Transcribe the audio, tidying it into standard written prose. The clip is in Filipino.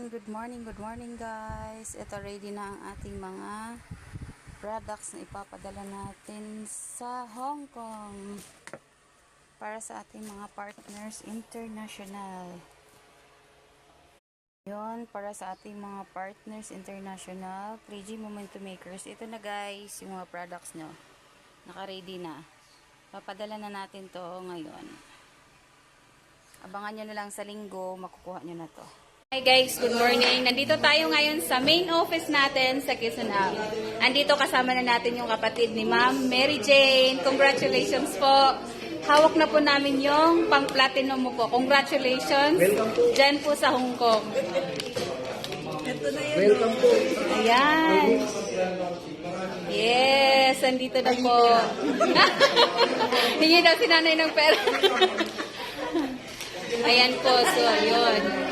good morning guys. Ito ready na ang ating mga products na ipapadala natin sa Hong Kong para sa ating mga partners international. Yon, para sa ating mga partners international, 3G Momentum Makers. Ito na guys, yung mga products nyo. Naka-ready na. Papadala na natin to ngayon. Abangan nyo na lang sa linggo, makukuha nyo na to. Hi guys, good morning. Nandito tayo ngayon sa main office natin sa Quezon. Andito kasama na natin yung kapatid ni Ma'am Mary Jane. Congratulations po. Hawak na po namin yung pang-platinum mo po. Congratulations. Diyan po sa Hong Kong. Ito na yun. Welcome po. Ayan. Yes, andito na po. Hingi daw si nanay ng pera. Ayan po, so yun.